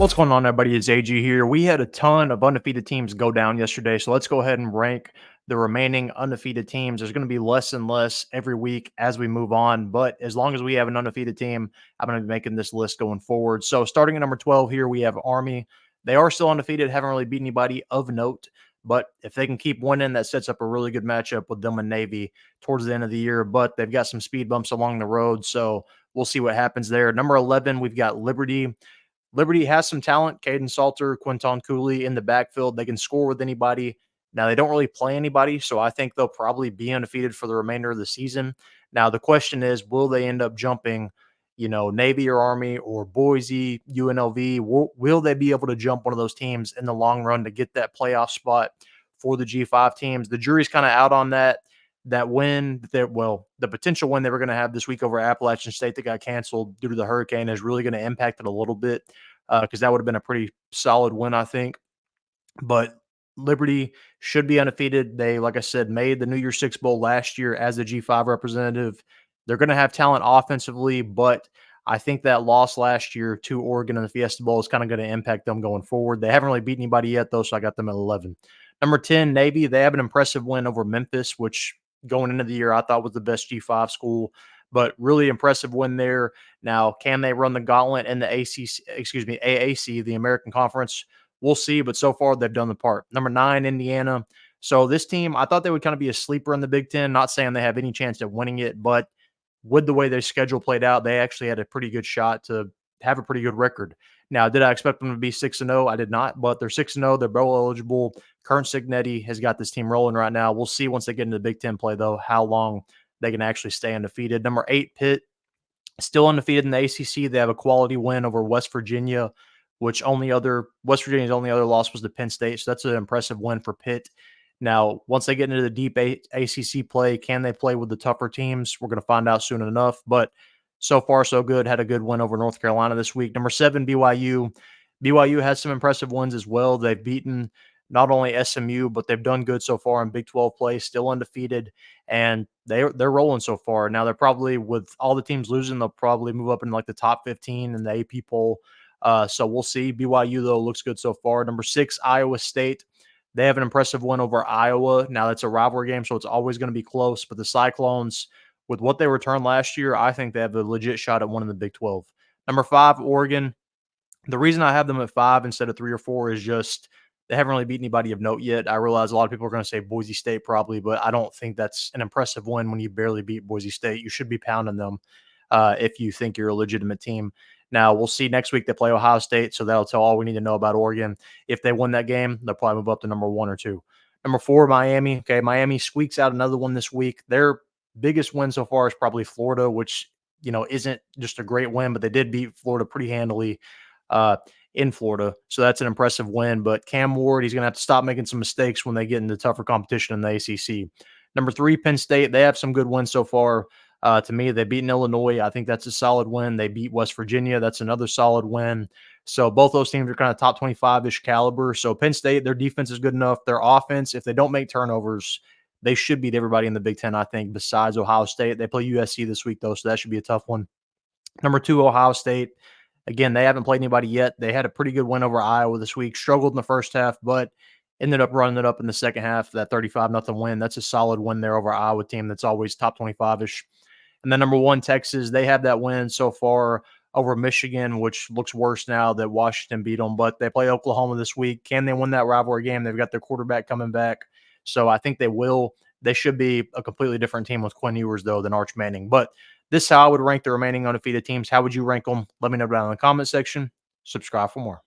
What's going on, everybody? It's AG here. We had a ton of undefeated teams go down yesterday, so let's go ahead and rank the remaining undefeated teams. There's going to be less and less every week as we move on, but as long as we have an undefeated team, I'm going to be making this list going forward. So starting at number 12 here, we have Army. They are still undefeated, haven't really beat anybody of note, but if they can keep winning, that sets up a really good matchup with them and Navy towards the end of the year, but they've got some speed bumps along the road, so we'll see what happens there. Number 11, we've got Liberty. Liberty has some talent. Kaidon Salter, Quinton Cooley in the backfield. They can score with anybody. Now, they don't really play anybody, so I think they'll probably be undefeated for the remainder of the season. Now, the question is, will they end up jumping, Navy or Army or Boise, UNLV? Will they be able to jump one of those teams in the long run to get that playoff spot for the G5 teams? The jury's kind of out on that. The potential win they were going to have this week over Appalachian State that got canceled due to the hurricane is really going to impact it a little bit because that would have been a pretty solid win, I think. But Liberty should be undefeated. They, like I said, made the New Year's Six Bowl last year as a G5 representative. They're going to have talent offensively, but I think that loss last year to Oregon in the Fiesta Bowl is kind of going to impact them going forward. They haven't really beat anybody yet, though, so I got them at 11. Number 10, Navy. They have an impressive win over Memphis, which going into the year I thought was the best G5 school, but really impressive win there. Now, can they run the gauntlet in the AAC, the American Conference? We'll see, but so far they've done the part. Number 9, Indiana. So this team, I thought they would kind of be a sleeper in the Big Ten. Not saying they have any chance at winning it, but with the way their schedule played out, they actually had a pretty good shot to have a pretty good record. Now, did I expect them to be 6-0? I did not, but they're 6-0. They're bowl eligible. Curt Cignetti has got this team rolling right now. We'll see once they get into the Big Ten play, though, how long they can actually stay undefeated. Number 8, Pitt, still undefeated in the ACC. They have a quality win over West Virginia, which West Virginia's only other loss was to Penn State. So that's an impressive win for Pitt. Now, once they get into the deep ACC play, can they play with the tougher teams? We're going to find out soon enough. But so far, so good. Had a good win over North Carolina this week. Number 7, BYU. BYU has some impressive wins as well. They've beaten not only SMU, but they've done good so far in Big 12 play, still undefeated, and they're rolling so far. Now, they're probably, with all the teams losing, they'll probably move up in like the top 15 in the AP poll. So we'll see. BYU, though, looks good so far. Number 6, Iowa State. They have an impressive win over Iowa. Now, that's a rivalry game, so it's always going to be close. But the Cyclones, with what they returned last year, I think they have a legit shot at winning the Big 12. Number 5, Oregon. The reason I have them at 5 instead of 3 or 4 is just they haven't really beat anybody of note yet. I realize a lot of people are going to say Boise State probably, but I don't think that's an impressive win when you barely beat Boise State. You should be pounding them if you think you're a legitimate team. Now, we'll see next week they play Ohio State, so that'll tell all we need to know about Oregon. If they win that game, they'll probably move up to number 1 or 2. Number 4, Miami. Okay, Miami squeaks out another one this week. Their biggest win so far is probably Florida, which, isn't just a great win, but they did beat Florida pretty handily in Florida. So that's an impressive win. But Cam Ward, he's going to have to stop making some mistakes when they get into tougher competition in the ACC. Number 3, Penn State. They have some good wins so far. To me, they've beaten Illinois. I think that's a solid win. They beat West Virginia. That's another solid win. So both those teams are kind of top 25-ish caliber. So Penn State, their defense is good enough. Their offense, if they don't make turnovers, they should beat everybody in the Big Ten, I think, besides Ohio State. They play USC this week, though, so that should be a tough one. Number 2, Ohio State. Again, they haven't played anybody yet. They had a pretty good win over Iowa this week. Struggled in the first half, but ended up running it up in the second half, that 35-0 win. That's a solid win there over Iowa team that's always top 25-ish. And then number 1, Texas, they have that win so far over Michigan, which looks worse now that Washington beat them. But they play Oklahoma this week. Can they win that rivalry game? They've got their quarterback coming back. So I think they will. They should be a completely different team with Quinn Ewers, though, than Arch Manning. But this is how I would rank the remaining undefeated teams. How would you rank them? Let me know down in the comment section. Subscribe for more.